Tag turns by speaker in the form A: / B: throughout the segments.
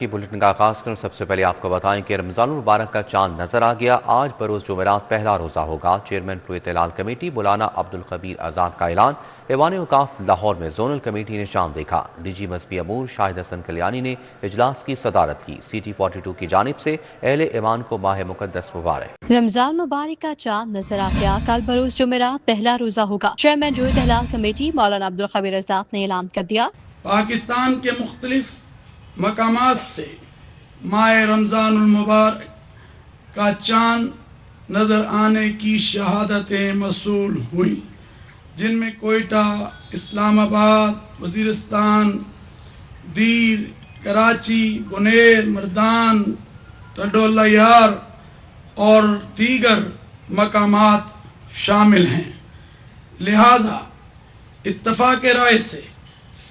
A: کی بلیٹن کا آغاز کریں سب سے پہلے آپ کو بتائیں کہ رمضان المبارک کا چاند نظر آ گیا۔ آج بروز جمعرات پہلا روزہ ہوگا۔ چیئرمین فروت ہلال کمیٹی مولانا عبدالخبیر آزاد کا اعلان۔ ایوان اوقاف لاہور میں زونل کمیٹی نے چاند دیکھا۔ ڈی جی مذہبی امور شاہد حسن کلیانی نے اجلاس کی صدارت کی۔ سی ٹی 42 کی جانب سے اہل ایوان کو ماہ مقدس مبارک۔
B: رمضان مبارک کا چاند نظر آ گیا۔ کل بروز جمعرات پہلا روزہ ہوگا۔ چیئرمین فروت ہلال کمیٹی مولانا عبدالخبیر آزاد نے اعلان کر دیا۔
C: پاکستان کے مختلف مقامات سے ماہ رمضان المبارک کا چاند نظر آنے کی شہادتیں موصول ہوئیں، جن میں کوئٹہ، اسلام آباد، وزیرستان، دیر، کراچی، بنیر، مردان، ٹنڈولہ یار اور دیگر مقامات شامل ہیں۔ لہذا اتفاق رائے سے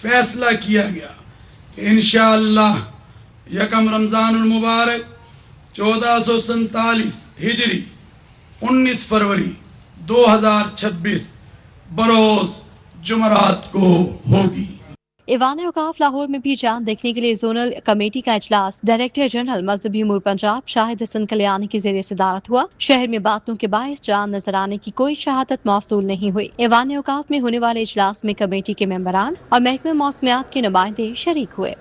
C: فیصلہ کیا گیا کہ انشاءاللہ یکم رمضان المبارک 1447 ہجری 19 فروری 2026 بروز جمعرات کو ہوگی۔
B: ایوان اوقاف لاہور میں بھی چاند دیکھنے کے لیے زونل کمیٹی کا اجلاس ڈائریکٹر جنرل مذہبی امور پنجاب شاہد حسن کلیانی کے زیر صدارت ہوا۔ شہر میں باتوں کے باعث چاند نظر آنے کی کوئی شہادت موصول نہیں ہوئی۔ ایوان اوقاف میں ہونے والے اجلاس میں کمیٹی کے ممبران اور محکمہ موسمیات کے نمائندے شریک ہوئے۔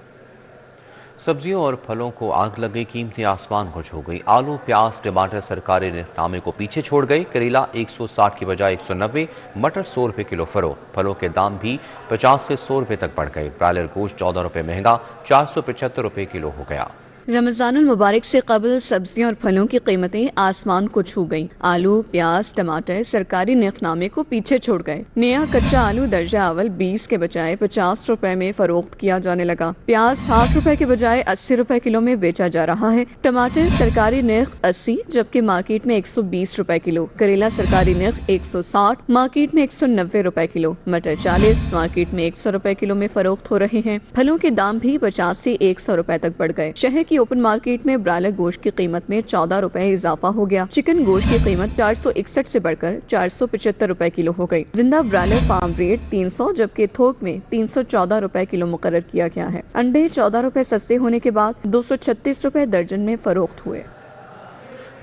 A: سبزیوں اور پھلوں کو آگ لگ گئی، قیمتیں آسمان کو چھو گئی۔ آلو، پیاز، ٹماٹر سرکاری نرخنامے کو پیچھے چھوڑ گئے۔ کریلا 160 کی بجائے 190، مٹر 100 روپے کلو فروخت۔ پھلوں کے دام بھی 50 سے 100 روپے تک بڑھ گئے۔ برائلر گوشت 14 روپے مہنگا، 475 روپے کلو ہو گیا۔
D: رمضان المبارک سے قبل سبزیوں اور پھلوں کی قیمتیں آسمان کو چھو گئیں۔ آلو، پیاز، ٹماٹر سرکاری نرخنامے کو پیچھے چھوڑ گئے۔ نیا کچا آلو درجہ اول 20 کے بجائے 50 روپے میں فروخت کیا جانے لگا۔ پیاز 60 روپے کے بجائے 80 روپے کلو میں بیچا جا رہا ہے۔ ٹماٹر سرکاری نرخ 80 جبکہ مارکیٹ میں 120 روپے کلو۔ کریلا سرکاری نرخ 160، مارکیٹ میں 190 روپے کلو۔ مٹر 40، مارکیٹ میں 100 روپے کلو میں فروخت ہو رہے ہیں۔ پھلوں کے دام بھی 50 سے 100 روپے تک بڑھ گئے۔ شہر کی اوپن مارکیٹ میں برائلر گوشت کی قیمت میں 14 روپے اضافہ ہو گیا۔ چکن گوشت کی قیمت 461 سے بڑھ کر 475 روپے کلو ہو گئی۔ زندہ برائلر فارم ریٹ 300 جبکہ تھوک میں 314 روپے کلو مقرر کیا گیا ہے۔ انڈے 14 روپے سستے ہونے کے بعد 236 روپے درجن میں فروخت ہوئے۔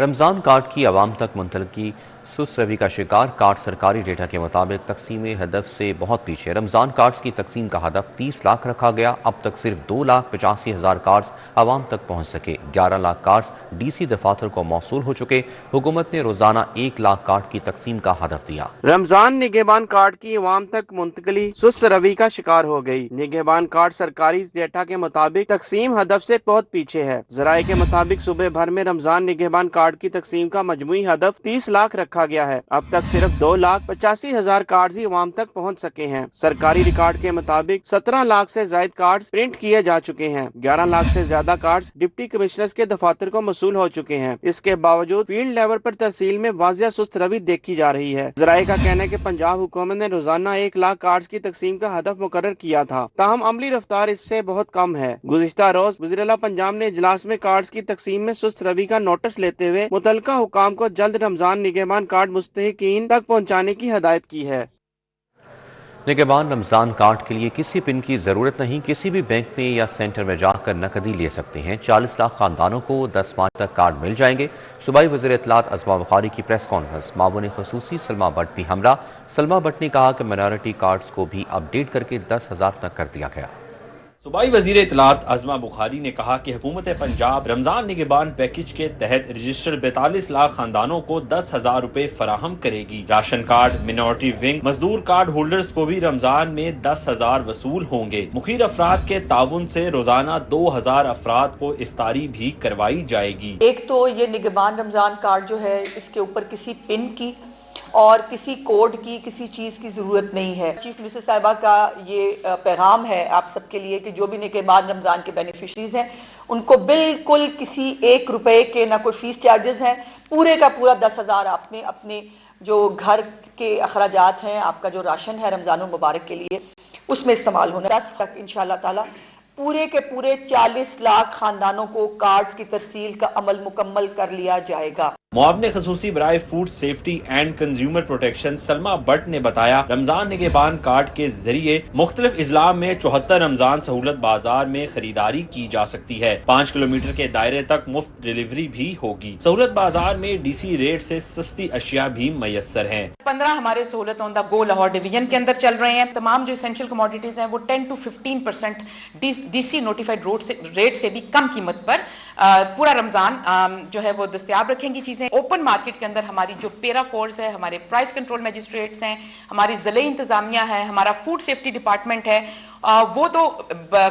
A: رمضان کارڈ کی عوام تک منتقلی سست روی کا شکار۔ کارڈ سرکاری ڈیٹا کے مطابق تقسیم ہدف سے بہت پیچھے۔ رمضان کارڈز کی تقسیم کا ہدف 30 لاکھ رکھا گیا۔ اب تک صرف 2,85,000 کارڈز عوام تک پہنچ سکے۔ 11 لاکھ کارڈز ڈی سی دفاتر کو موصول ہو چکے۔ حکومت نے روزانہ 1 لاکھ کارڈ کی تقسیم کا ہدف دیا۔
E: رمضان نگہبان کارڈ کی عوام تک منتقلی سست روی کا شکار ہو گئی۔ نگہبان کارڈ سرکاری ڈیٹا کے مطابق تقسیم ہدف سے بہت پیچھے ہے۔ ذرائع کے مطابق صوبے بھر میں رمضان نگہبان کارڈ کی تقسیم کا مجموعی ہدف 30 لاکھ رکھا گیا ہے۔ اب تک صرف 2,85,000 کارڈز ہی عوام تک پہنچ سکے ہیں۔ سرکاری ریکارڈ کے مطابق 17 لاکھ سے زائد کارڈز پرنٹ کیے جا چکے ہیں۔ 11 لاکھ سے زیادہ کارڈز ڈپٹی کمشنرز کے دفاتر کو موصول ہو چکے ہیں۔ اس کے باوجود فیلڈ لیول پر ترسیل میں واضح سست روی دیکھی جا رہی ہے۔ ذرائع کا کہنا ہے کہ پنجاب حکومت نے روزانہ 1 لاکھ کارڈز کی تقسیم کا ہدف مقرر کیا تھا، تاہم عملی رفتار اس سے بہت کم ہے۔ گزشتہ روز وزیر اعلیٰ پنجاب نے اجلاس میں کارڈز کی تقسیم میں سست روی کا نوٹس لیتے ہوئے متعلقہ حکام کو جلد رمضان نگہبان کارڈ مستحقین تک پہنچانے کی ہدایت کی ہے۔
A: نگہبان رمضان کارڈ کے لیے کسی پن کی ضرورت نہیں، کسی بھی بینک میں یا سینٹر میں جا کر نقدی لے سکتے ہیں۔ 40 لاکھ خاندانوں کو 10 مارچ تک کارڈ مل جائیں گے۔ صوبائی وزیر اطلاعات عظما بخاری کی پریس کانفرنس۔ معاون خصوصی سلما بٹ بھی ہمراہ۔ سلما بٹ نے کہا کہ مائنورٹی کارڈز کو بھی اپ ڈیٹ کر کے 10,000 تک کر دیا گیا۔
F: صوبائی وزیر اطلاعات عظما بخاری نے کہا کہ حکومت پنجاب رمضان نگہبان پیکج کے تحت رجسٹرڈ 42 لاکھ خاندانوں کو 10,000 روپے فراہم کرے گی۔ راشن کارڈ، منورٹی ونگ، مزدور کارڈ ہولڈرز کو بھی رمضان میں 10,000 وصول ہوں گے۔ مخیر افراد کے تعاون سے روزانہ 2,000 افراد کو افطاری بھی کروائی جائے گی۔
G: ایک تو یہ نگہبان رمضان کارڈ جو ہے، اس کے اوپر کسی پن کی اور کسی کوڈ کی، کسی چیز کی ضرورت نہیں ہے۔ چیف منسٹر صاحبہ کا یہ پیغام ہے آپ سب کے لیے کہ جو بھی نگہبان رمضان کے بینیفیشریز ہیں ان کو بالکل کسی 1 روپے کے نہ کوئی فیس چارجز ہیں، پورے کا پورا 10,000 آپ نے اپنے جو گھر کے اخراجات ہیں، آپ کا جو راشن ہے رمضان المبارک کے لیے اس میں استعمال ہونا ہے۔ 10 تک انشاءاللہ تعالیٰ پورے کے پورے 40 لاکھ خاندانوں کو کارڈز کی ترسیل کا عمل مکمل کر لیا جائے گا۔
F: معاون خصوصی برائے food safety and consumer protection Salma but نے بتایا رمضان نگہبان کارڈ کے ذریعے مختلف اضلاع میں 74 رمضان سہولت بازار میں خریداری کی جا سکتی ہے۔ 5 کلومیٹر کے دائرے تک مفت ڈیلیوری بھی ہوگی۔ سہولت بازار میں ڈی سی ریٹ سے سستی اشیاء بھی میسر ہیں۔
H: 15 ہمارے سہولت آن دا گو لاہور ڈویژن کے اندر چل رہے ہیں۔ تمام جو اسینشل کموڈیٹیز ہیں وہ 10 to 15% D C notified rate سے بھی کم قیمت پر پورا رمضان جو ہے وہ دستیاب رکھیں گی چیزیں۔ اوپن مارکیٹ کے اندر ہماری جو پیرا فورس ہے، ہمارے پرائس کنٹرول میجسٹریٹس ہیں، ہماری ضلعی انتظامیہ ہے، ہمارا فوڈ سیفٹی ڈپارٹمنٹ ہے، وہ تو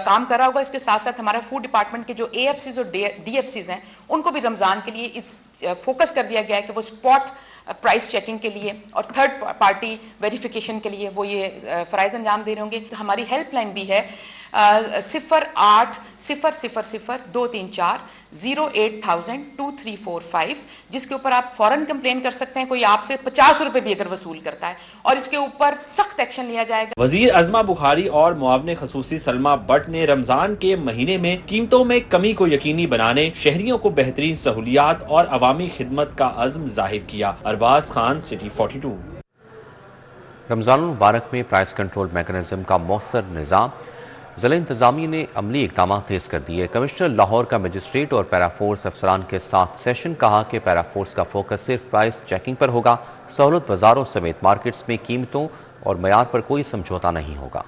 H: کام کر رہا ہوگا۔ اس کے ساتھ ساتھ ہمارا فوڈ ڈپارٹمنٹ کے جو اے ایف سیز اور ڈی ایف سیز ہیں ان کو بھی رمضان کے لیے فوکس کر دیا گیا ہے کہ وہ اسپاٹ پرائس چیکنگ کے لیے اور تھرڈ پارٹی ویریفیکیشن کے لیے وہ یہ فرائض انجام دے رہے ہوں گے۔ ہماری ہیلپ لائن بھی ہے 08000234 جس کے اوپر آپ فوراً کمپلین کر سکتے ہیں۔ کوئی آپ سے 50 روپے بھی اگر وصول کرتا ہے اور اس کے اوپر سخت ایکشن لیا جائے گا۔
F: وزیر عظمہ بخاری اور معاون خصوصی سلما بٹ نے رمضان کے مہینے میں قیمتوں میں کمی کو یقینی بنانے، شہریوں کو بہترین سہولیات اور عوامی خدمت کا عزم ظاہر کیا۔ ارباز خان، سٹی 42۔
A: رمضان المبارک میں پرائس کنٹرول میکانزم کا مؤثر نظام، ضلع انتظامیہ نے عملی اقدامات تیز کر دیے۔ کمشنر لاہور کا مجسٹریٹ اور پیرا فورس افسران کے ساتھ سیشن، کہا کہ پیرا فورس کا فوکس صرف پرائس چیکنگ پر ہوگا، سہولت بازاروں سمیت مارکیٹس میں قیمتوں اور معیار پر کوئی سمجھوتہ نہیں ہوگا۔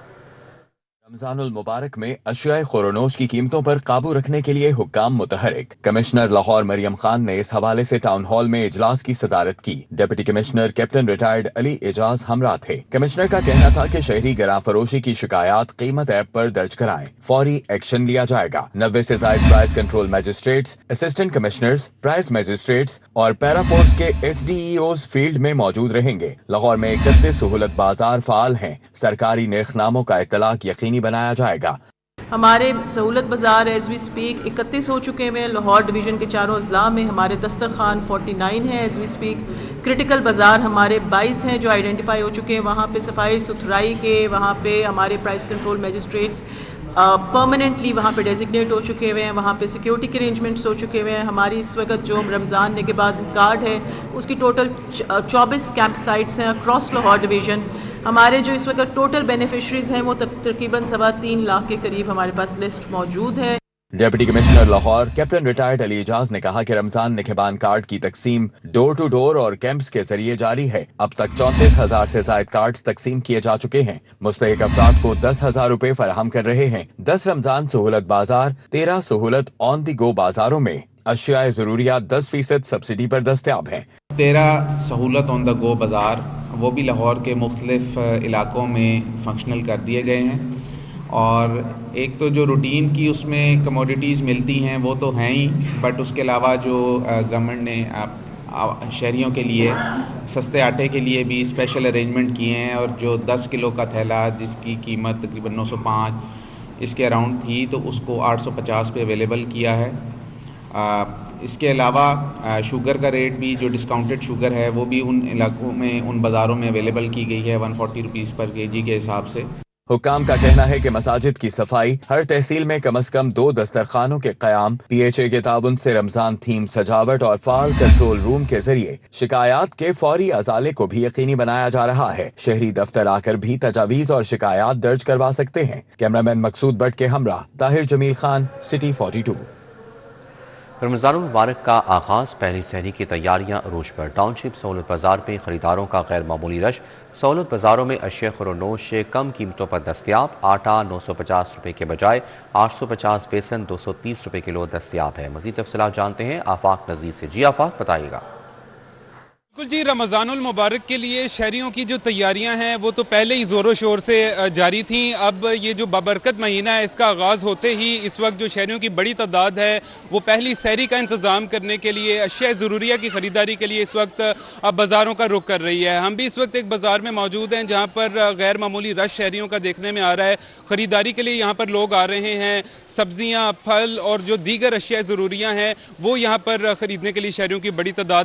I: رمضان المبارک میں اشیاء خورونوش کی قیمتوں پر قابو رکھنے کے لیے حکام متحرک۔ کمشنر لاہور مریم خان نے اس حوالے سے ٹاؤن ہال میں اجلاس کی صدارت کی۔ Deputy commissioner captain retired Ali اعجاز ہمراہ تھے۔ کمشنر کا کہنا تھا کہ شہری گراں فروشی کی شکایات قیمت ایپ پر درج کرائیں، فوری ایکشن لیا جائے گا۔ 90 سے زائد price control magistrates, assistant commissioners, price magistrates اور پیرا فورس کے S D E Os field میں موجود رہیں گے۔ لاہور میں 31 سہولت بازار فعال ہیں۔ سرکاری نرخ ناموں کا اطلاق یقینی بنایا جائے گا۔
J: ہمارے سہولت بازار ایز وی سپیک 31 ہو چکے ہیں۔ لاہور ڈویژن کے چاروں اضلاع میں ہمارے دسترخوان 49 ہیں ایز وی سپیک۔ کرٹیکل بازار ہمارے 22 ہیں جو آئیڈینٹیفائی ہو چکے ہیں۔ وہاں پہ صفائی ستھرائی کے، وہاں پہ ہمارے پرائس کنٹرول میجسٹریٹس پرماننٹلی وہاں پہ ڈیزگنیٹ ہو چکے ہوئے ہیں، وہاں پہ سیکیورٹی کے ارینجمنٹس ہو چکے ہوئے ہیں۔ ہماری اس وقت جو رمضان نگہبان کارڈ ہے اس کی ٹوٹل 24 کیمپ سائٹس ہیں اکراس لاہور ڈویژن۔ ہمارے جو اس وقت ٹوٹل بینیفیشریز ہیں وہ تقریباً 3.25 لاکھ کے قریب ہمارے پاس لسٹ موجود ہے۔
I: Deputy commissioner Lahore captain retired Ali Ijaz نے کہا کہ رمضان نگہبان کارڈ کی تقسیم ڈور ٹو ڈور اور کیمپس کے ذریعے جاری ہے۔ اب تک 34,000 سے زائد کارڈز تقسیم کیے جا چکے ہیں۔ مستحق افراد کو 10,000 روپے فراہم کر رہے ہیں۔ 10 رمضان سہولت بازار، 13 سہولت آن دی گو بازاروں میں اشیاء ضروریات 10% سبسڈی پر دستیاب ہیں۔
K: 13 سہولت آن دا گو بازار وہ بھی لاہور کے مختلف علاقوں میں فنکشنل کر دیے گئے ہیں، اور ایک تو جو روٹین کی اس میں کموڈیٹیز ملتی ہیں وہ تو ہیں ہی، بٹ اس کے علاوہ جو گورنمنٹ نے شہریوں کے لیے سستے آٹے کے لیے بھی اسپیشل ارینجمنٹ کیے ہیں، اور جو 10 کلو کا تھیلا جس کی قیمت تقریباً 905 اس کے اراؤنڈ تھی تو اس کو 850 پہ اویلیبل کیا ہے۔ اس کے علاوہ شوگر کا ریٹ بھی، جو ڈسکاؤنٹڈ شوگر ہے وہ بھی ان علاقوں میں، ان بازاروں میں اویلیبل کی گئی ہے 140 روپیز پر kg کے حساب سے۔
I: حکام کا کہنا ہے کہ مساجد کی صفائی، ہر تحصیل میں کم از کم 2 دسترخوانوں کے قیام، پی ایچ اے کے تعاون سے رمضان تھیم سجاوٹ اور فعال کنٹرول روم کے ذریعے شکایات کے فوری ازالے کو بھی یقینی بنایا جا رہا ہے۔ شہری دفتر آ کر بھی تجاویز اور شکایات درج کروا سکتے ہیں۔ کیمرامین مقصود بٹ کے ہمراہ طاہر جمیل خان، سٹی 42۔
A: رمضان المبارک کا آغاز، پہلی سحری کی تیاریاں عروج پر۔ ٹاؤن شپ سہولت بازار میں خریداروں کا غیر معمولی رش۔ سہولت بازاروں میں اشیاء خورونوش کم قیمتوں پر دستیاب۔ آٹا 950 روپے کے بجائے 850 بیسن 230 روپے کلو دستیاب ہے۔ مزید تفصیلات جانتے ہیں آفاق نذیر سے۔ جی آفاق، بتائیے گا۔
L: بالکل جی، رمضان المبارک کے لیے شہریوں کی جو تیاریاں ہیں وہ تو پہلے ہی زور و شور سے جاری تھیں۔ اب یہ جو بابرکت مہینہ ہے اس کا آغاز ہوتے ہی اس وقت جو شہریوں کی بڑی تعداد ہے وہ پہلی سحری کا انتظام کرنے کے لیے، اشیاء ضروریہ کی خریداری کے لیے اس وقت بازاروں کا رخ کر رہی ہے۔ ہم بھی اس وقت ایک بازار میں موجود ہیں جہاں پر غیر معمولی رش شہریوں کا دیکھنے میں آ رہا ہے۔ خریداری کے لیے یہاں پر لوگ آ رہے ہیں۔ سبزیاں، پھل اور جو دیگر اشیاء ضروریہ ہیں وہ یہاں پر خریدنے کے لیے شہریوں کی بڑی تعداد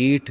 A: 8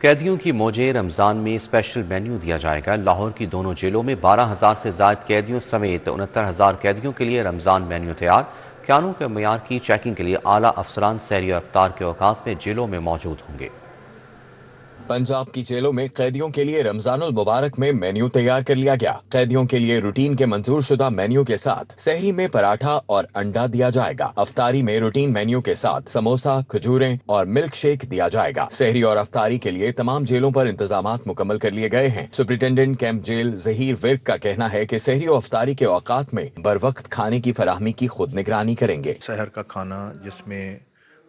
A: قیدیوں کی موجیں رمضان میں اسپیشل مینیو دیا جائے گا۔ لاہور کی دونوں جیلوں میں 12,000 سے زائد قیدیوں سمیت 69,000 قیدیوں کے لیے رمضان مینیو تیار۔ کھانوں کے معیار کی چیکنگ کے لیے اعلیٰ افسران سحری اور افطار کے اوقات میں جیلوں میں موجود ہوں گے۔
I: پنجاب کی جیلوں میں قیدیوں کے لیے رمضان المبارک میں مینیو تیار کر لیا گیا۔ قیدیوں کے لیے روٹین کے منظور شدہ مینیو کے ساتھ سحری میں پراٹھا اور انڈا دیا جائے گا۔ افطاری میں روٹین مینیو کے ساتھ سموسا، کھجوریں اور ملک شیک دیا جائے گا۔ سحری اور افطاری کے لیے تمام جیلوں پر انتظامات مکمل کر لیے گئے ہیں۔ Superintendent camp jail Zaheer Virk کا کہنا ہے کہ سحری و افطاری کے اوقات میں بروقت کھانے کی فراہمی کی خود نگرانی کریں گے۔
M: سحر کا کھانا جس میں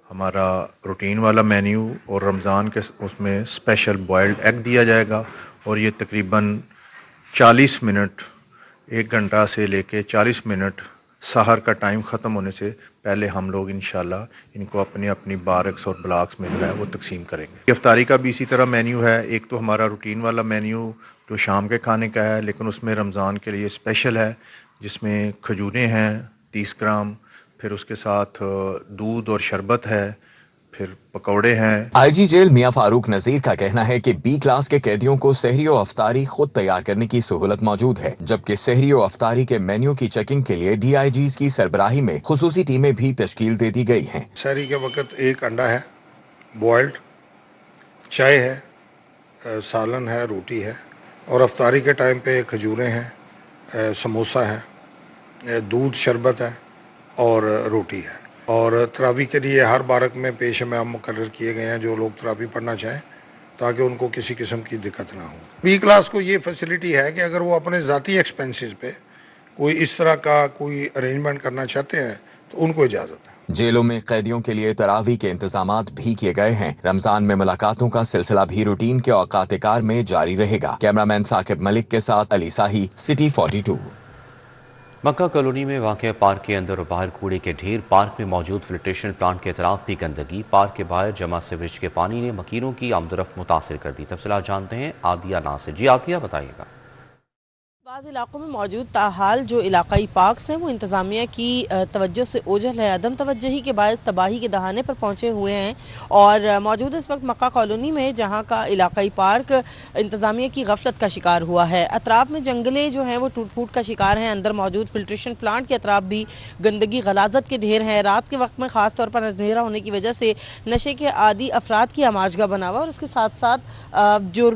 M: ہمارا روٹین والا مینیو اور رمضان کے اس میں اسپیشل بوائلڈ ایگ دیا جائے گا، اور یہ تقریباً 40 منٹ 1 گھنٹہ سے لے کے 40 منٹ سحر کا ٹائم ختم ہونے سے پہلے ہم لوگ انشاءاللہ ان کو اپنی بارکس اور بلاکس میں جو ہے وہ تقسیم کریں گے۔ افطاری کا بھی اسی طرح مینیو ہے۔ ایک تو ہمارا روٹین والا مینیو جو شام کے کھانے کا ہے، لیکن اس میں رمضان کے لیے اسپیشل ہے، جس میں کھجوریں ہیں 30 گرام، پھر اس کے ساتھ دودھ اور شربت ہے، پھر پکوڑے ہیں۔
I: آئی جی جیل میاں فاروق نذیر کا کہنا ہے کہ بی کلاس کے قیدیوں کو سحری و افطاری خود تیار کرنے کی سہولت موجود ہے، جبکہ سحری و افطاری کے مینیو کی چیکنگ کے لیے ڈی آئی جیز کی سربراہی میں خصوصی ٹیمیں بھی تشکیل دے دی گئی ہیں۔
N: سحری کے وقت 1 انڈا ہے بوائلڈ، چائے ہے، سالن ہے، روٹی ہے، اور افطاری کے ٹائم پہ کھجوریں ہیں، سموسا ہے، دودھ شربت ہے اور روٹی ہے۔ اور تراویح کے لیے ہر بارک میں پیش میں مقرر کیے گئے ہیں جو لوگ تراویح پڑھنا چاہیں، تاکہ ان کو کسی قسم کی دقت نہ ہو۔ بی کلاس کو یہ فیسلٹی ہے کہ اگر وہ اپنے ذاتی ایکسپینسز پہ کوئی اس طرح کا کوئی ارینجمنٹ کرنا چاہتے ہیں تو ان کو اجازت ہے۔
I: جیلوں میں قیدیوں کے لیے تراویح کے انتظامات بھی کیے گئے ہیں۔ رمضان میں ملاقاتوں کا سلسلہ بھی روٹین کے اوقات کار میں جاری رہے گا۔ کیمرامین ثاقب ملک کے ساتھ علی ساہی، سٹی 42۔
A: مکہ کالونی میں واقع پارک کے اندر و باہر کوڑے کے ڈھیر، پارک میں موجود فلٹریشن پلانٹ کے اطراف بھی گندگی، پارک کے باہر جمع سیوریج کے پانی نے مکینوں کی آمد و رفت متاثر کر دی۔ تفصیلات جانتے ہیں عادیہ ناصر۔ جی عادیہ بتائیے گا۔
O: بعض علاقوں میں موجود تاحال جو علاقائی پارکس ہیں وہ انتظامیہ کی توجہ سے اوجھل ہے، عدم توجہی کے باعث تباہی کے دہانے پر پہنچے ہوئے ہیں، اور موجود اس وقت مکہ کالونی میں جہاں کا علاقائی پارک انتظامیہ کی غفلت کا شکار ہوا ہے۔ اطراف میں جنگلیں جو ہیں وہ ٹوٹ پھوٹ کا شکار ہیں، اندر موجود فلٹریشن پلانٹ کے اطراف بھی گندگی غلاظت کے ڈھیر ہیں۔ رات کے وقت میں خاص طور پر اندھیرا ہونے کی وجہ سے نشے کے عادی افراد کی آماجگاہ بنا ہوا، اور اس کے ساتھ ساتھ جو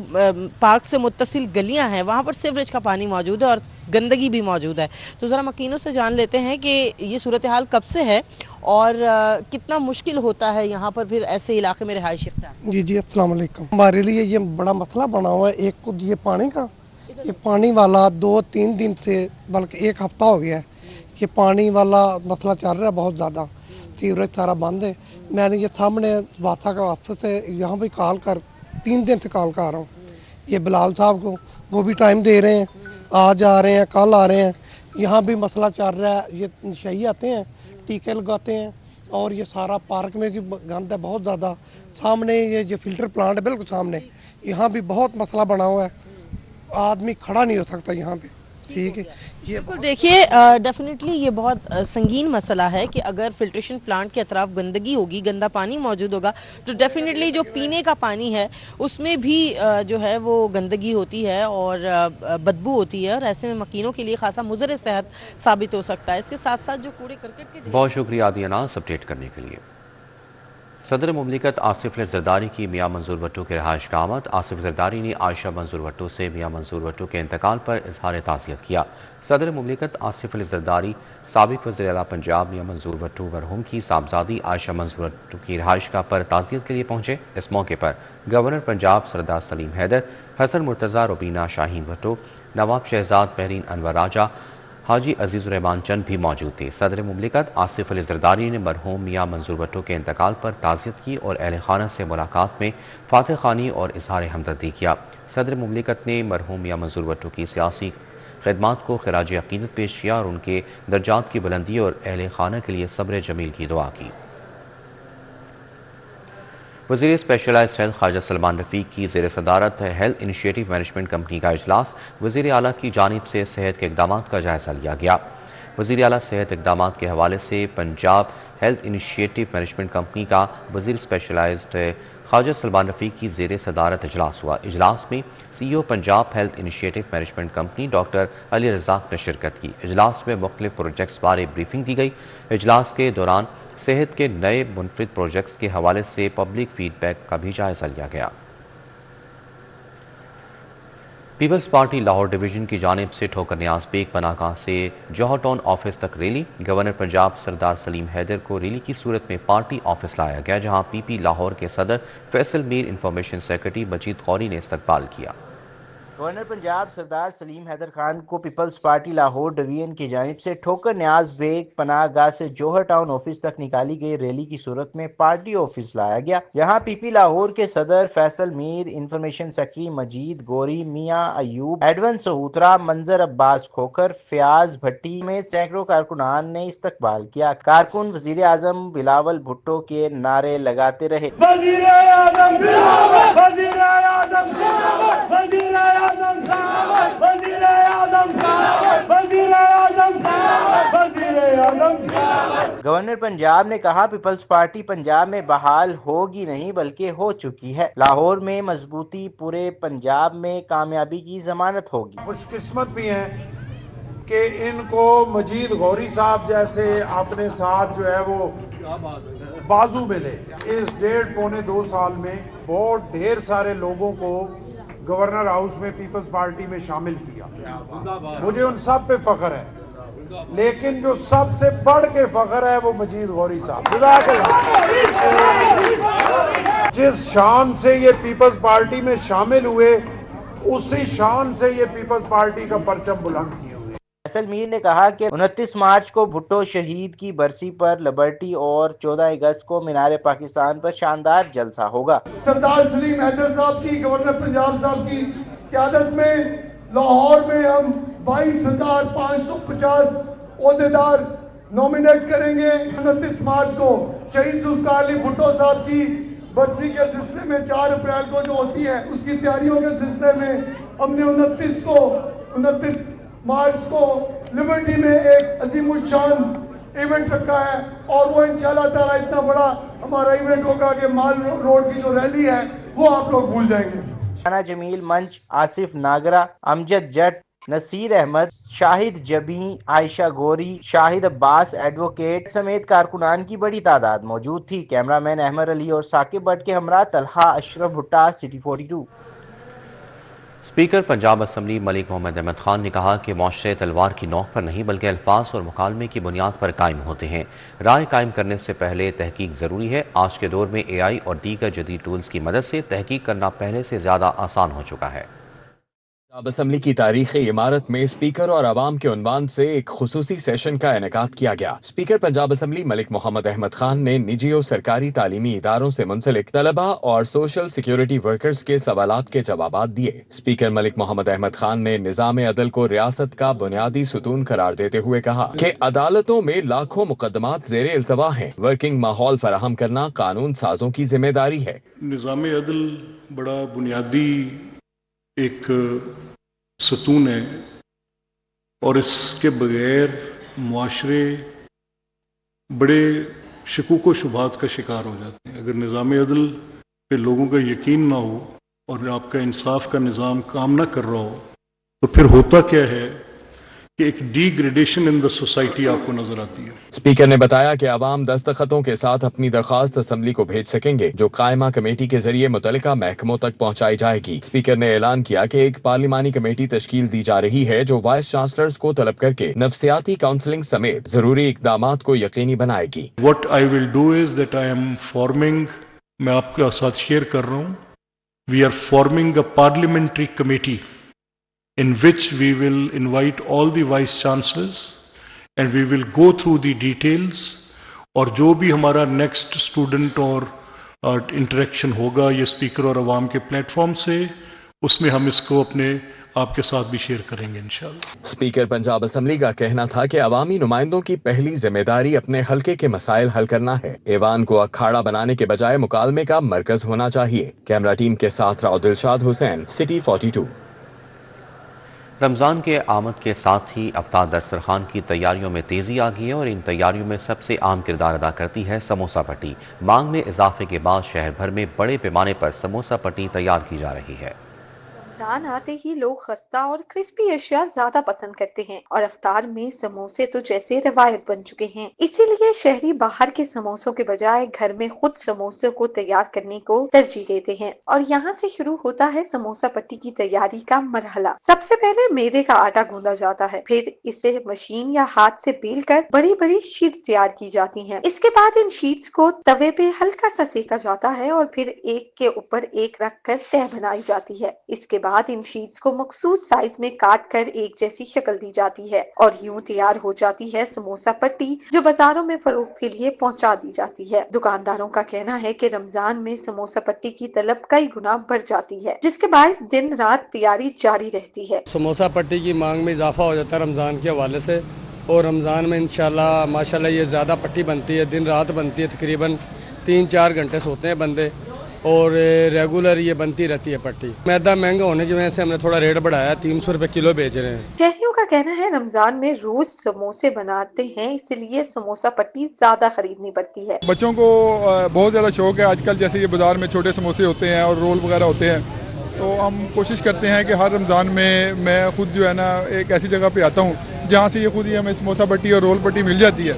O: پارک سے متصل گلیاں ہیں وہاں پر سیوریج کا پانی موجود ہے اور گندگی بھی موجود ہے۔ تو ذرا مکینوں سے جان لیتے ہیں کہ یہ صورتحال کب سے ہے اور کتنا مشکل ہوتا ہے یہاں پر پھر ایسے علاقے میں رہائش اختیار۔
P: جی السلام علیکم۔ ہمارے لیے یہ بڑا مسئلہ بنا ہوا ہے، ایک خود یہ پانی کا، یہ پانی والا 2-3 دن سے بلکہ 1 ہفتہ ہو گیا ہے، یہ پانی والا مسئلہ چل رہا ہے بہت زیادہ، سیوریج سارا بند ہے۔ میں نے یہ سامنے واسا کا آفس ہے، یہاں بھی کال کر 3 دن سے کال کر رہا ہوں، یہ بلال صاحب کو، وہ بھی ٹائم دے رہے ہیں، آج آ رہے ہیں کل آ رہے ہیں، یہاں بھی مسئلہ چل رہا ہے۔ یہ نشئی آتے ہیں، ٹیکے لگاتے ہیں، اور یہ سارا پارک میں بھی گند ہے بہت زیادہ۔ سامنے یہ جو فلٹر پلانٹ ہے بالکل سامنے، یہاں بھی بہت مسئلہ بنا ہوا ہے، آدمی کھڑا نہیں ہو سکتا یہاں پہ۔ ٹھیک ہے، یہ
O: بالکل دیکھیے ڈیفینیٹلی یہ بہت سنگین مسئلہ ہے کہ اگر فلٹریشن پلانٹ کے اطراف گندگی ہوگی، گندا پانی موجود ہوگا، تو ڈیفینیٹلی جو پینے کا پانی ہے اس میں بھی جو ہے وہ گندگی ہوتی ہے اور بدبو ہوتی ہے، اور ایسے میں مکینوں کے لیے خاصا مضر صحت ثابت ہو سکتا ہے۔ اس کے ساتھ ساتھ جو کوڑے کرکٹ کے
A: بہت شکریہ عادیہ ناز اپڈیٹ کرنے کے لیے۔ صدر مملکت آصف علی زرداری کی میاں منظور بھٹو کے رہائش گاہ آمد۔ آصف زرداری نے عائشہ منظور بھٹو سے میاں منظور بھٹو کے انتقال پر اظہار تعزیت کیا۔ صدر مملکت آصف علی زرداری سابق وزیر اعلیٰ پنجاب میاں منظور بھٹو مرحوم کی صاحبزادی عائشہ منظور بھٹو کی رہائش گاہ پر تعزیت کے لیے پہنچے۔ اس موقع پر گورنر پنجاب سردار سلیم حیدر، حسن مرتضیٰ، روبینہ شاہین بھٹو، نواب شہزاد بحرین انور راجہ، حاجی عزیز الرحمان چند بھی موجود تھے۔ صدر مملکت آصف علی زرداری نے مرحوم میاں منظور بھٹو کے انتقال پر تعزیت کی اور اہل خانہ سے ملاقات میں فاتح خوانی اور اظہار ہمدردی کیا۔ صدر مملکت نے مرحوم میاں منظور بھٹو کی سیاسی خدمات کو خراج عقیدت پیش کیا اور ان کے درجات کی بلندی اور اہل خانہ کے لیے صبر جمیل کی دعا کی۔ وزیر اسپیشلائزڈ ہیلتھ خواجہ سلمان رفیق کی زیر صدارت ہیلتھ انیشیٹو مینجمنٹ کمپنی کا اجلاس، وزیر اعلیٰ کی جانب سے صحت کے اقدامات کا جائزہ لیا گیا۔ وزیر اعلیٰ صحت اقدامات کے حوالے سے Punjab health initiative management company کا وزیر اسپیشلائزڈ خواجہ سلمان رفیق کی زیر صدارت اجلاس ہوا۔ اجلاس میں C E O Punjab health initiative management company doctor Ali Razzaq نے شرکت کی۔ اجلاس میں مختلف پروجیکٹس بارے بریفنگ دی گئی۔ اجلاس کے دوران صحت کے نئے منفرد پروجیکٹس کے حوالے سے پبلک فیڈ بیک کا بھی جائزہ لیا گیا۔ پیپلز پارٹی لاہور ڈویژن کی جانب سے ٹھوکر نیاز بیگ پناہگاہ سے جوہر ٹاؤن آفس تک ریلی۔ گورنر پنجاب سردار سلیم حیدر کو ریلی کی صورت میں پارٹی آفس لایا گیا، جہاں پی پی لاہور کے صدر فیصل میر، انفارمیشن سیکرٹری مجید غوری نے استقبال کیا۔
Q: گورنر پنجاب سردار سلیم حیدر خان کو پیپلز پارٹی لاہور ڈویژن کی جانب سے ٹھوکر نیاز بیگ پناہ گاہ سے جوہر ٹاؤن آفس تک نکالی گئی ریلی کی صورت میں پارٹی آفس لایا گیا، جہاں پی پی لاہور کے صدر فیصل میر، انفارمیشن سیکرٹری مجید گوری، میاں ایوب، ایڈون سہوترا، منظر عباس کھوکھر، فیاض بھٹی سمیت سینکڑوں کارکنان نے استقبال کیا۔ کارکن وزیر اعظم بلاول بھٹو کے نعرے لگاتے رہے۔
R: وزیر اعظم بلاول، وزیر اعظم بلاول، وزیر اعظم بلاول، وزیر اعظم بلاول، وزیر اعظم بلاول، وزیر اعظم بلاول۔
Q: گورنر پنجاب نے کہا پیپلز پارٹی پنجاب میں بحال ہوگی نہیں بلکہ ہو چکی ہے۔ لاہور میں مضبوطی پورے پنجاب میں کامیابی کی ضمانت ہوگی۔
N: خوش قسمت بھی ہیں کہ ان کو مجید غوری صاحب جیسے اپنے ساتھ جو ہے وہ بازو ملے۔ اس 1.5-2 سال میں بہت ڈھیر سارے لوگوں کو گورنر ہاؤس میں پیپلز پارٹی میں شامل کیا، مجھے ان سب پہ فخر ہے، لیکن جو سب سے بڑھ کے فخر ہے وہ مجید غوری صاحب۔ جس شان سے یہ پیپلز پارٹی میں شامل ہوئے اسی شان سے یہ پیپلز پارٹی کا پرچم بلند کیے ہوئے۔
Q: فیصل میر نے کہا کہ 29 مارچ کو بھٹو شہید کی برسی پر لبرٹی اور 14 اگست کو مینار پاکستان پر شاندار جلسہ ہوگا۔
R: سردار سلیم حیدر صاحب کی، گورنر پنجاب صاحب کی قیادت میں لاہور میں ہم 22,550 عہدیدار نومینیٹ کریں گے۔ 29 مارچ کو شہید ذوالفقار علی بھٹو صاحب کی برسی کے سلسلے میں 4 اپریل کو جو ہوتی ہے اس کی تیاریوں کے سلسلے میں ہم نے 29 مارچ کو لبرٹی میں ایک عظیم الشان ایونٹ رکھا ہے، اور وہ انشاءاللہ تعالیٰ اتنا بڑا ہمارا ایونٹ ہوگا کہ مال روڈ کی جو ریلی ہے وہ آپ لوگ بھول جائیں گے۔
Q: رانا جمیل منچ، آصف ناگرہ، امجد جٹ، نصیر احمد، شاہد جبیں، عائشہ گوری، شاہد عباس ایڈوکیٹ سمیت کارکنان کی بڑی تعداد موجود تھی۔ کیمرہ مین احمد علی اور ثاقب بٹ کے ہمراہ طلحہ اشرف بھٹا، سٹی 42۔
A: اسپیکر پنجاب اسمبلی ملک محمد احمد خان نے کہا کہ معاشرے تلوار کی نوک پر نہیں بلکہ الفاظ اور مکالمے کی بنیاد پر قائم ہوتے ہیں۔ رائے قائم کرنے سے پہلے تحقیق ضروری ہے۔ آج کے دور میں اے آئی اور دیگر جدید ٹولز کی مدد سے تحقیق کرنا پہلے سے زیادہ آسان ہو چکا ہے۔
I: پنجاب اسمبلی کی تاریخی عمارت میں اسپیکر اور عوام کے عنوان سے ایک خصوصی سیشن کا انعقاد کیا گیا۔ اسپیکر پنجاب اسمبلی ملک محمد احمد خان نے نجی اور سرکاری تعلیمی اداروں سے منسلک طلباء اور سوشل سیکیورٹی ورکرز کے سوالات کے جوابات دیے۔ اسپیکر ملک محمد احمد خان نے نظام عدل کو ریاست کا بنیادی ستون قرار دیتے ہوئے کہا کہ عدالتوں میں لاکھوں مقدمات زیر التوا ہیں۔ ورکنگ ماحول فراہم کرنا قانون سازوں کی ذمہ داری ہے۔
S: نظام عدل بڑا بنیادی ایک ستون ہے، اور اس کے بغیر معاشرے بڑے شکوک و شبہات کا شکار ہو جاتے ہیں۔ اگر نظام عدل پہ لوگوں کا یقین نہ ہو اور آپ کا انصاف کا نظام کام نہ کر رہا ہو تو پھر ہوتا کیا ہے کہ ایک D gradation in the society آپ کو نظر آتی ہے۔
I: اسپیکر نے بتایا کہ عوام دستخطوں کے ساتھ اپنی درخواست اسمبلی کو بھیج سکیں گے، جو قائمہ کمیٹی کے ذریعے متعلقہ محکموں تک پہنچائی جائے گی۔ اسپیکر نے اعلان کیا کہ ایک پارلیمانی کمیٹی تشکیل دی جا رہی ہے جو وائس چانسلرز کو طلب کر کے نفسیاتی کاؤنسلنگ سمیت ضروری اقدامات کو یقینی بنائے گی۔
S: What I will do is that I am forming، میں آپ کے ساتھ شیئر کر رہا ہوں، we are forming a parliamentary committee in which we will invite all the vice chancellors and we will go through the details، اور جو بھی ہمارا نیکسٹ اسٹوڈنٹ اور انٹریکشن ہوگا یہ اسپیکر اور عوام کے پلیٹ فارم سے، اس میں ہم اس کو اپنے آپ کے ساتھ بھی شیئر کریں گے انشاءاللہ۔
I: اسپیکر پنجاب اسمبلی کا کہنا تھا کہ عوامی نمائندوں کی پہلی ذمہ داری اپنے حلقے کے مسائل حل کرنا ہے۔ ایوان کو اکھاڑا بنانے کے بجائے مکالمے کا مرکز ہونا چاہیے۔ کیمرہ ٹیم کے ساتھ راؤ دلشاد حسین، سٹی 42۔
A: رمضان کے آمد کے ساتھ ہی افطار دسترخوان کی تیاریوں میں تیزی آ گئی ہے اور ان تیاریوں میں سب سے اہم کردار ادا کرتی ہے سموسہ پٹی۔ مانگ میں اضافے کے بعد شہر بھر میں بڑے پیمانے پر سموسہ پٹی تیار کی جا رہی ہے۔
T: رمضان آتے ہی لوگ خستہ اور کرسپی اشیاء زیادہ پسند کرتے ہیں اور افطار میں سموسے تو جیسے روایت بن چکے ہیں، اسی لیے شہری باہر کے سموسوں کے بجائے گھر میں خود سموسے کو تیار کرنے کو ترجیح دیتے ہیں اور یہاں سے شروع ہوتا ہے سموسہ پٹی کی تیاری کا مرحلہ۔ سب سے پہلے میدے کا آٹا گوندھا جاتا ہے، پھر اسے مشین یا ہاتھ سے بیل کر بڑی بڑی شیٹس تیار کی جاتی ہیں۔ اس کے بعد ان شیٹس کو توے پہ ہلکا سا سیکا جاتا ہے اور پھر ایک کے اوپر ایک رکھ کر تہہ بنائی جاتی ہے۔ اس کے بعد ان شیٹس کو مخصوص سائز میں کاٹ کر ایک جیسی شکل دی جاتی ہے اور یوں تیار ہو جاتی ہے سموسہ پٹی، جو بازاروں میں فروخت کے لیے پہنچا دی جاتی ہے۔ دکانداروں کا کہنا ہے کہ رمضان میں سموسہ پٹی کی طلب کئی گنا بڑھ جاتی ہے، جس کے باعث دن رات تیاری جاری رہتی ہے۔
U: سموسہ پٹی کی مانگ میں اضافہ ہو جاتا ہے رمضان کے حوالے سے، اور رمضان میں انشاءاللہ ماشاءاللہ یہ زیادہ پٹی بنتی ہے، دن رات بنتی ہے، تقریباً 3-4 گھنٹے سوتے ہیں بندے، اور ریگولر یہ بنتی رہتی ہے پٹی۔ میدا مہنگا ہونے کی وجہ سے ہم نے تھوڑا ریٹ بڑھایا، 300 روپے کلو بیچ رہے ہیں۔
T: شہریوں کا کہنا ہے رمضان میں روز سموسے بناتے ہیں، اس لیے سموسہ پٹی زیادہ خریدنی پڑتی ہے۔
V: بچوں کو بہت زیادہ شوق ہے آج کل، جیسے یہ بازار میں چھوٹے سموسے ہوتے ہیں اور رول وغیرہ ہوتے ہیں، تو ہم کوشش کرتے ہیں کہ ہر رمضان میں خود جو ہے نا ایک ایسی جگہ پہ آتا ہوں جہاں سے یہ خود ہی ہمیں سموسہ پٹی اور رول پٹی مل جاتی ہے۔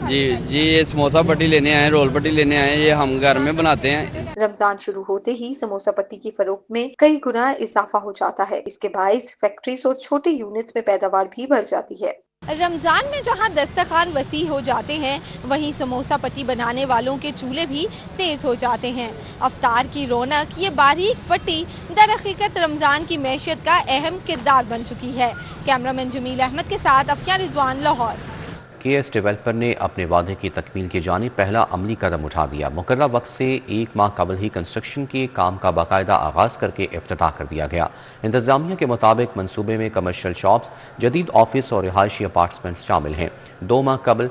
W: جی یہ سموسہ پٹی لینے آئے ہیں، رول پٹی لینے آئے ہیں، یہ ہم گھر میں بناتے ہیں۔
T: رمضان شروع ہوتے ہی سموسہ پٹی کی فروخت میں کئی گنا اضافہ ہو جاتا ہے، اس کے باعث فیکٹریز اور چھوٹے یونٹس میں پیداوار بھی بڑھ جاتی ہے۔
X: رمضان میں جہاں دسترخوان وسیع ہو جاتے ہیں، وہیں سموسہ پٹی بنانے والوں کے چولہے بھی تیز ہو جاتے ہیں۔ افطار کی رونق یہ باریک پٹی در حقیقت رمضان کی معیشت کا اہم کردار بن چکی ہے۔ کیمرامین جمیل احمد کے ساتھ افیہ رضوان، لاہور۔
A: KS ڈیولپر نے اپنے وعدے کی تکمیل کی جانب پہلا عملی قدم اٹھا دیا۔ مقررہ وقت سے 1 ماہ قبل ہی کنسٹرکشن کے کام کا باقاعدہ آغاز کر کے افتتاح کر دیا گیا۔ انتظامیہ کے مطابق منصوبے میں کمرشل شاپس، جدید آفس اور رہائشی اپارٹمنٹس شامل ہیں۔ 2 ماہ قبل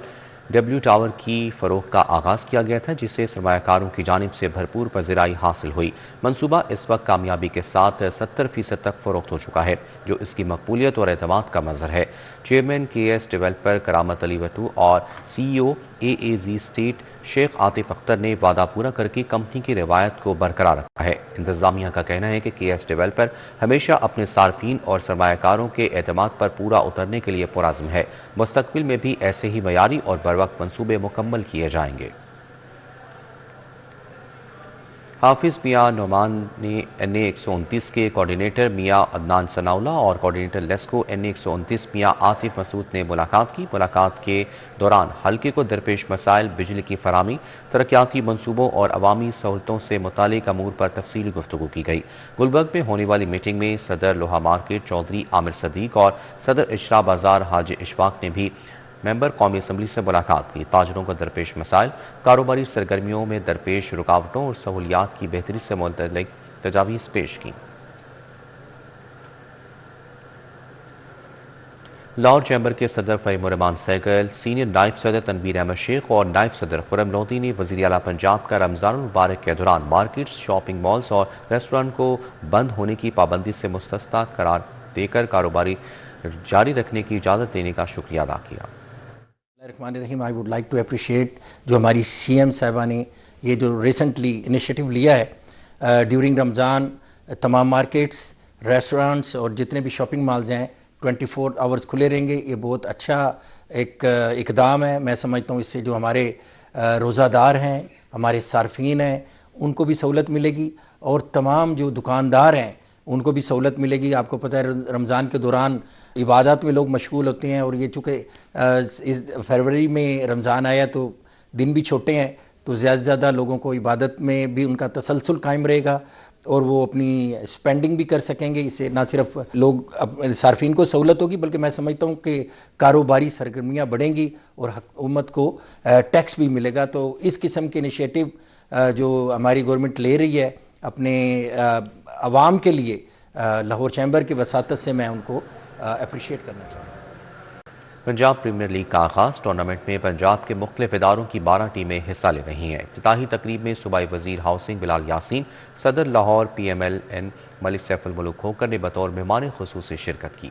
A: ڈبلیو ٹاور کی فروخت کا آغاز کیا گیا تھا، جسے سرمایہ کاروں کی جانب سے بھرپور پذیرائی حاصل ہوئی۔ منصوبہ اس وقت کامیابی کے ساتھ 70% تک فروخت ہو چکا ہے، جو اس کی مقبولیت اور اعتماد کا مظہر ہے۔ چیئرمین KS ڈیولپر کرامت علی وٹو اور CEO AAZ اسٹیٹ شیخ عاطف اختر نے وعدہ پورا کر کے کمپنی کی روایت کو برقرار رکھا ہے۔ انتظامیہ کا کہنا ہے کہ KS ڈیولپر ہمیشہ اپنے صارفین اور سرمایہ کاروں کے اعتماد پر پورا اترنے کے لیے پرعزم ہے۔ مستقبل میں بھی ایسے ہی معیاری اور بروقت منصوبے مکمل کیے جائیں گے۔ حافظ میاں نعمان نے NA 129 کے کوارڈینیٹر میاں عدنان ثناءاللہ اور کوارڈینیٹر لیسکو NA 129 میاں عاطف مسعود نے ملاقات کی۔ ملاقات کے دوران حلقے کو درپیش مسائل، بجلی کی فراہمی، ترقیاتی منصوبوں اور عوامی سہولتوں سے متعلق امور پر تفصیلی گفتگو کی گئی۔ گلبرگ میں ہونے والی میٹنگ میں صدر لوہا مارکیٹ چودھری عامر صدیق اور صدر اجرا بازار حاجی اشفاق نے بھی ممبر قومی اسمبلی سے ملاقات کی۔ تاجروں کو درپیش مسائل، کاروباری سرگرمیوں میں درپیش رکاوٹوں اور سہولیات کی بہتری سے متعلق تجاویز پیش کی۔ لاہور چیمبر کے صدر فہیم الرحمان سہگل، سینئر نائب صدر تنویر احمد شیخ اور نائب صدر خرم لودھی نے وزیر اعلیٰ پنجاب کا رمضان المبارک کے دوران مارکیٹس، شاپنگ مالز اور ریسٹورانٹ کو بند ہونے کی پابندی سے مستثنی قرار دے کر کاروباری جاری رکھنے کی اجازت دینے کا شکریہ ادا کیا۔
Y: الرحمن الرحیم، I would like to appreciate جو ہماری CM صاحبہ نے یہ جو ریسنٹلی انیشیٹو لیا ہے ڈیورنگ رمضان، تمام مارکیٹس، ریسٹورانٹس اور جتنے بھی شاپنگ مالز ہیں 24 آورز کھلے رہیں گے۔ یہ بہت اچھا ایک اقدام ہے۔ میں سمجھتا ہوں اس سے جو ہمارے روزہ دار ہیں، ہمارے صارفین ہیں، ان کو بھی سہولت ملے گی اور تمام جو دکاندار ہیں ان کو بھی سہولت ملے گی۔ آپ کو پتہ ہے رمضان کے دوران عبادات میں لوگ مشغول ہوتے ہیں، اور یہ چونکہ فروری میں رمضان آیا تو دن بھی چھوٹے ہیں، تو زیادہ سے زیادہ لوگوں کو عبادت میں بھی ان کا تسلسل قائم رہے گا اور وہ اپنی سپینڈنگ بھی کر سکیں گے۔ اس سے نہ صرف لوگ صارفین کو سہولت ہوگی، بلکہ میں سمجھتا ہوں کہ کاروباری سرگرمیاں بڑھیں گی اور حکومت کو ٹیکس بھی ملے گا۔ تو اس قسم کے انیشیٹو جو ہماری گورنمنٹ لے رہی ہے اپنے عوام کے لیے، لاہور چیمبر کی وساطت سے میں ان کو اپریشیٹ کرنا چاہوں گا۔
A: پنجاب پریمیئر لیگ کا آغاز۔ ٹورنامنٹ میں پنجاب کے مختلف اداروں کی 12 ٹیمیں حصہ لے رہی ہیں۔ افتتاحی تقریب میں صوبائی وزیر ہاؤسنگ بلال یاسین، صدر لاہور PMLN ملک سیف الملک کھوکھر نے بطور مہمان خصوصی شرکت کی۔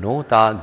A: 9 ta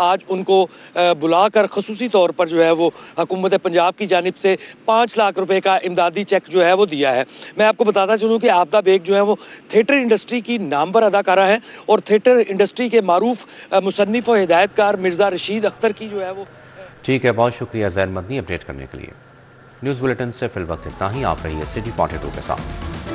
Z: آج ان کو بلا کر خصوصی طور پر جو ہے وہ حکومت پنجاب کی جانب سے 5 لاکھ روپے کا امدادی چیک جو ہے وہ دیا ہے۔ میں آپ کو بتاتا چلوں کہ آبدہ بیگ جو ہے وہ تھیٹر انڈسٹری کی نامور اداکارہ ہیں اور تھیٹر انڈسٹری کے معروف مصنف و ہدایت کار مرزا رشید اختر کی جو ہے وہ
A: ٹھیک ہے، بہت شکریہ زین مدنی اپڈیٹ کرنے کے لیے۔ نیوز بلیٹن سے فی الوقت اتنا ہی، آپ رہیے City 42 کے ساتھ۔